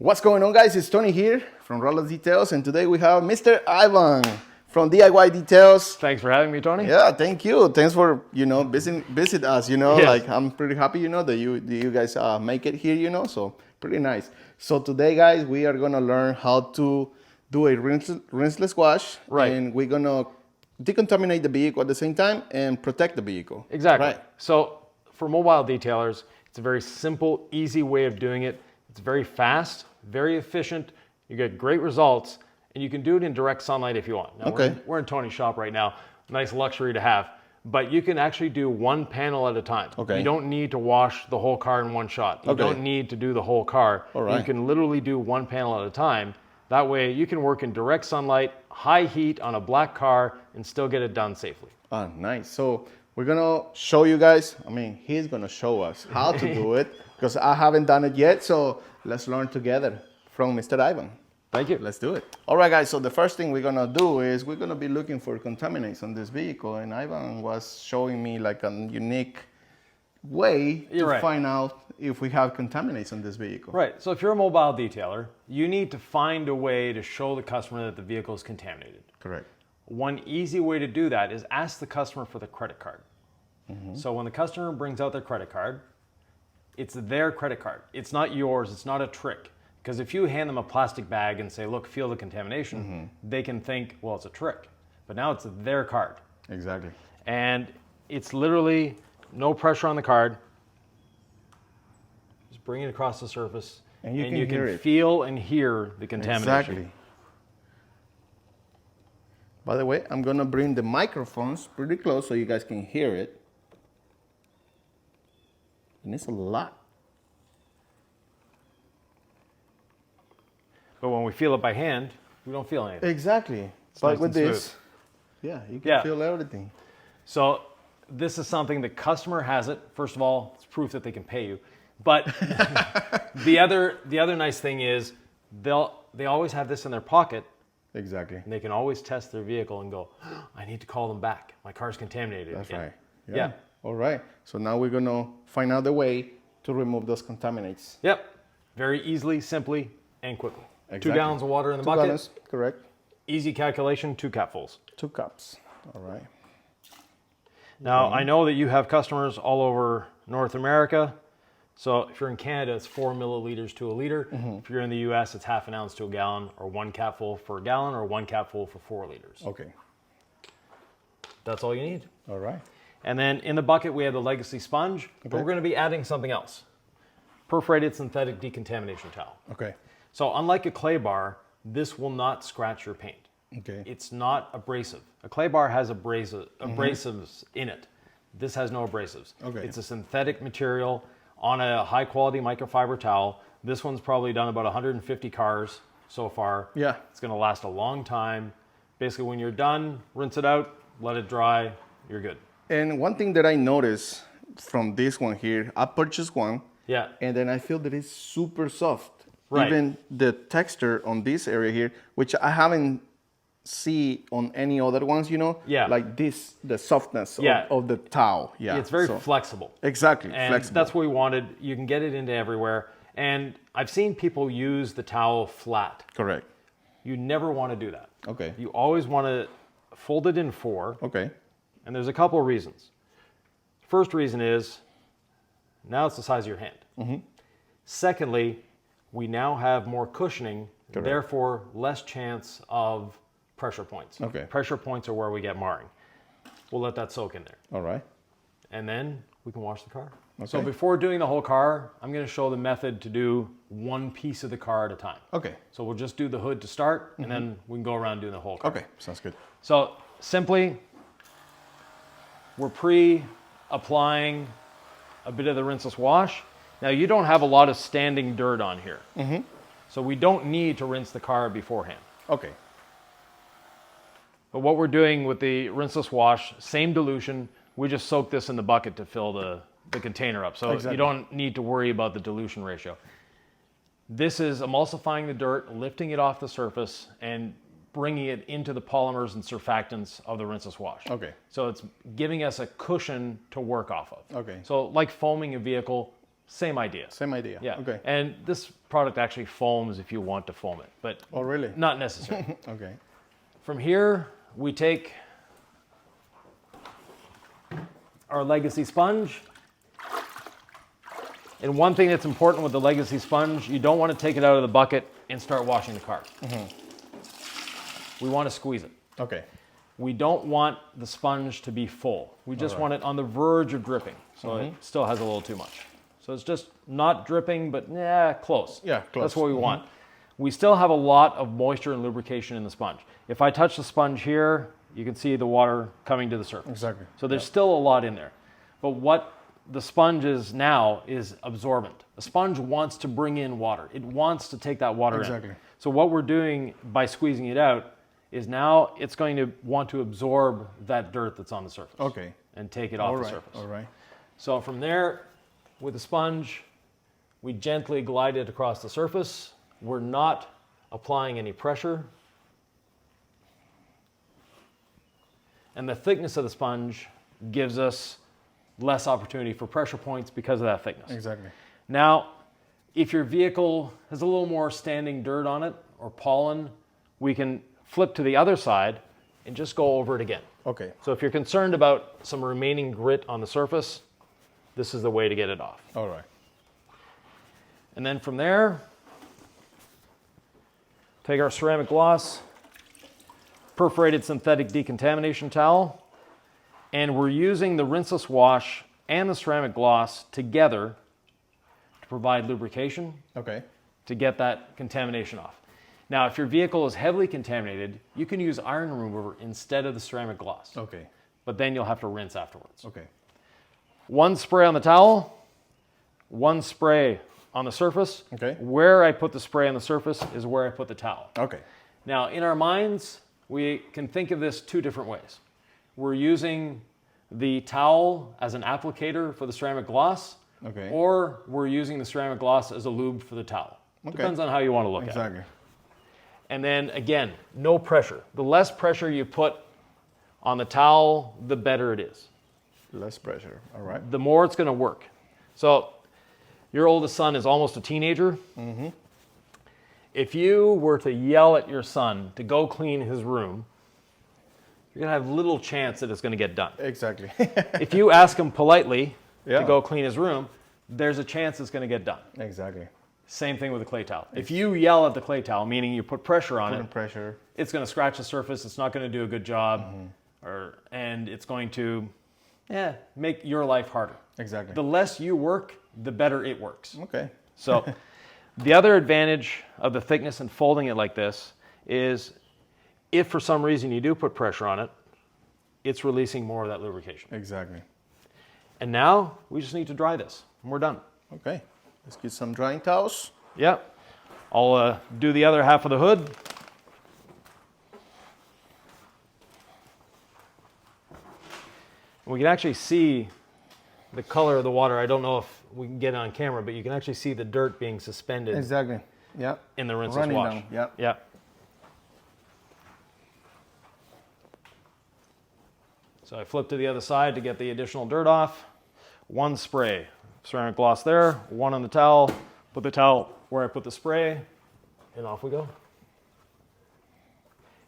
What's going on, guys? It's Tony here from Waterless Details, and today we have Mr. Ivan from DIY Details. Thanks for having me, Tony. Yeah, thank you. Thanks for visit us. Yes. Like I'm pretty happy that you guys make it here. So pretty nice. So today, guys, we are gonna learn how to do a rinseless wash, Right. And we're gonna decontaminate the vehicle at the same time and protect the vehicle. Exactly. Right. So for mobile detailers, it's a very simple, easy way of doing it. It's very fast, very efficient. You get great results, and you can do it in direct sunlight if you want. Now, Okay. we're in Tony's shop right now. Nice luxury to have. But you can actually do one panel at a time. Okay. You don't need to wash the whole car in one shot. You Okay. don't need to do the whole car. All right. You can literally do one panel at a time. That way you can work in direct sunlight, high heat on a black car, and still get it done safely. Ah, nice. So we're gonna show you guys. He's gonna show us how to do it because I haven't done it yet. So let's learn together from Mr. Ivan. Thank you. Let's do it. All right, guys. So the first thing we're gonna do is we're gonna be looking for contaminants on this vehicle, and Ivan was showing me like a unique way You're to right. find out if we have contaminants on this vehicle. Right, so if you're a mobile detailer, you need to find a way to show the customer that the vehicle is contaminated. Correct. One easy way to do that is ask the customer for the credit card. So when the customer brings out their credit card, it's their credit card. It's not yours, it's not a trick. Because if you hand them a plastic bag and say, look, feel the contamination, they can think, well, it's a trick. But now it's their card. Exactly. And it's literally no pressure on the card. Just bring it across the surface, And you can hear it. feel and hear the contamination. Exactly. By the way, I'm gonna bring the microphones pretty close so you guys can hear it. And it's a lot. But when we feel it by hand, we don't feel anything. Exactly. It's But nice with and this, yeah, you can Yeah. feel everything. So this is something the customer has it. First of all, it's proof that they can pay you. But the other nice thing is they always have this in their pocket, Exactly. and they can always test their vehicle and go, I need to call them back. My car's contaminated. That's again." right. Yeah. All right. So now we're gonna find out the way to remove those contaminants. Yep. Very easily, simply, and quickly. Exactly. 2 gallons of water in the 2 bucket. gallons, correct. Easy calculation, 2 capfuls. 2 cups. All right. Now, I know that you have customers all over North America. So if you're in Canada, it's 4 milliliters to a liter. If you're in the US, it's half an ounce to a gallon, or 1 capful for a gallon, or 1 capful for 4 liters. Okay. That's all you need. All right. And then in the bucket, we have the Legacy sponge, but we're going to be adding something else. Perforated synthetic decontamination towel. Okay. So unlike a clay bar, this will not scratch your paint. Okay. It's not abrasive. A clay bar has abrasives in it. This has no abrasives. Okay. It's a synthetic material on a high quality microfiber towel. This one's probably done about 150 cars so far. Yeah. It's going to last a long time. Basically, when you're done, rinse it out, let it dry, you're good. And one thing that I noticed from this one here, I purchased one. Yeah. And then I feel that it's super soft. Right. Even the texture on this area here, which I haven't see on any other ones, Yeah. like this, the softness Yeah. of the towel. Yeah. It's very So- flexible. Exactly. And flexible. that's what we wanted. You can get it into everywhere. And I've seen people use the towel flat. Correct. You never want to do that. Okay. You always want to fold it in 4. Okay. And there's a couple of reasons. First reason is now it's the size of your hand. Secondly, we now have more cushioning, Correct. therefore less chance of pressure points. Okay. Pressure points are where we get marring. We'll let that soak in there. All right. And then we can wash the car. Okay. So before doing the whole car, I'm going to show the method to do one piece of the car at a time. Okay. So we'll just do the hood to start, and then we can go around doing the whole car. Okay. Sounds good. So simply, we're pre-applying a bit of the rinseless wash. Now you don't have a lot of standing dirt on here. So we don't need to rinse the car beforehand. Okay. But what we're doing with the rinseless wash, same dilution, we just soak this in the bucket to fill the container up. So Exactly. you don't need to worry about the dilution ratio. This is emulsifying the dirt, lifting it off the surface, and bringing it into the polymers and surfactants of the rinseless wash. Okay. So it's giving us a cushion to work off of. Okay. So like foaming a vehicle, Same idea. Same idea. Yeah. Okay. And this product actually foams if you want to foam it, but Oh, really? not necessary. Okay. From here, we take our legacy sponge. And one thing that's important with the legacy sponge, you don't want to take it out of the bucket and start washing the car. We want to squeeze it. Okay. We don't want the sponge to be full. We just want it on the verge of dripping. So it still has a little too much. So it's just not dripping, but close. Yeah, close. That's what we want. We still have a lot of moisture and lubrication in the sponge. If I touch the sponge here, you can see the water coming to the surface. Exactly. So there's still a lot in there. But what the sponge is now is absorbent. A sponge wants to bring in water. It wants to take that water Exactly. in. So what we're doing by squeezing it out is now it's going to want to absorb that dirt that's on the surface. Okay. And take it off the surface. All right. So from there, with the sponge, we gently glide it across the surface. We're not applying any pressure. And the thickness of the sponge gives us less opportunity for pressure points because of that thickness. Exactly. Now, if your vehicle has a little more standing dirt on it or pollen, we can flip to the other side and just go over it again. Okay. So if you're concerned about some remaining grit on the surface, this is the way to get it off. All right. And then from there, take our ceramic gloss, perforated synthetic decontamination towel, and we're using the rinseless wash and the ceramic gloss together to provide lubrication Okay. to get that contamination off. Now, if your vehicle is heavily contaminated, you can use iron remover instead of the ceramic gloss. Okay. But then you'll have to rinse afterwards. Okay. One spray on the towel, one spray on the surface. Okay. Where I put the spray on the surface is where I put the towel. Okay. Now, in our minds, we can think of this two different ways. We're using the towel as an applicator for the ceramic gloss, Okay. or we're using the ceramic gloss as a lube for the towel. Okay. Depends on how you want to look at it. Exactly. And then again, no pressure. The less pressure you put on the towel, the better it is. Less pressure. All right. The more it's going to work. So your oldest son is almost a teenager. If you were to yell at your son to go clean his room, you're going to have little chance that it's going to get done. Exactly. If you ask him politely Yeah. to go clean his room, there's a chance it's going to get done. Exactly. Same thing with the clay towel. If you yell at the clay towel, meaning you put pressure on Putting it, pressure. it's going to scratch the surface. It's not going to do a good job, and it's going to make your life harder. Exactly. The less you work, the better it works. Okay. So the other advantage of the thickness and folding it like this is if for some reason you do put pressure on it, it's releasing more of that lubrication. Exactly. And now we just need to dry this and we're done. Okay. Let's get some drying towels. Yep. I'll do the other half of the hood. We can actually see the color of the water. I don't know if we can get it on camera, but you can actually see the dirt being suspended Exactly. Yeah. in the rinseless Running wash. down. Yeah. Yeah. So I flip to the other side to get the additional dirt off. One spray, ceramic gloss there, one on the towel, put the towel where I put the spray, and off we go.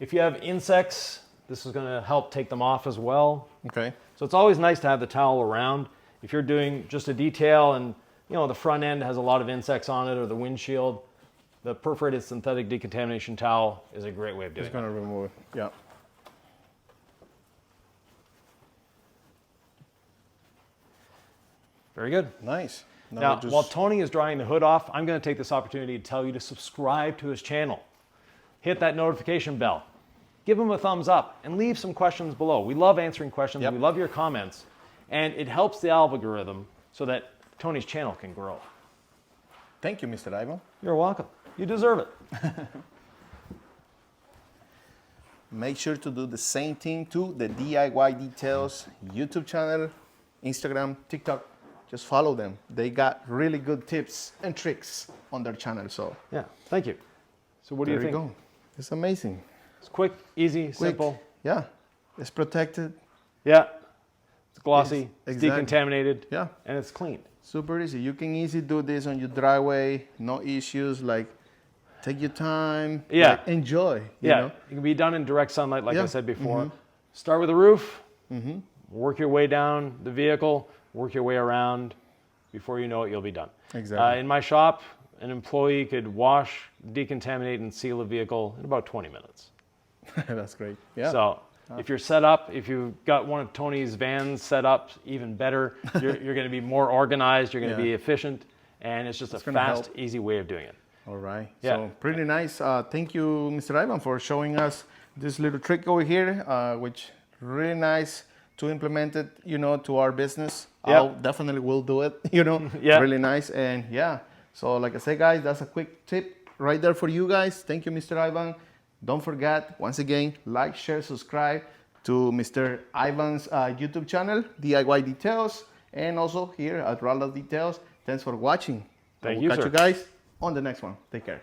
If you have insects, this is going to help take them off as well. Okay. So it's always nice to have the towel around. If you're doing just a detail and the front end has a lot of insects on it or the windshield, the perforated synthetic decontamination towel is a great way of doing it. It's going to remove it. Yeah. Very good. Nice. Now, while Tony is drying the hood off, I'm going to take this opportunity to tell you to subscribe to his channel. Hit that notification bell. Give him a thumbs up and leave some questions below. We love answering questions. Yep. We love your comments. And it helps the algorithm so that Tony's channel can grow. Thank you, Mr. Ivan. You're welcome. You deserve it. Make sure to do the same thing to the DIY Details YouTube channel, Instagram, TikTok. Just follow them. They got really good tips and tricks on their channel. So Yeah, thank you. So what do you think? there you go. It's amazing. It's quick, easy, Quick. simple. Yeah. It's protected. Yeah. It's glossy, Yes, it's exactly. decontaminated, Yeah. and it's clean. Super easy. You can easily do this on your driveway, no issues. Like, take your time. Yeah. Like, enjoy. You Yeah, know? it can be done in direct sunlight, like I Yeah. said before. Start with the roof, work your way down the vehicle, work your way around. Before you know it, you'll be done. Exactly. In my shop, an employee could wash, decontaminate, and seal a vehicle in about 20 minutes. That's great. Yeah. So if you're set up, if you've got one of Tony's vans set up, even better. You're going to be more organized. You're going to be efficient, and it's just a fast, easy way of doing it. All right. Yeah. So pretty nice. Thank you, Mr. Ivan, for showing us this little trick over here, which really nice to implement it, you know, to our business. Yep. I definitely will do it, you know. Yeah. Really nice. And yeah. So like I said, guys, that's a quick tip right there for you guys. Thank you, Mr. Ivan. Don't forget, once again, like, share, subscribe to Mr. Ivan's YouTube channel, DIY Details, and also here at Waterless Details. Thanks for watching. Thank I will you, catch sir. you guys on the next one. Take care.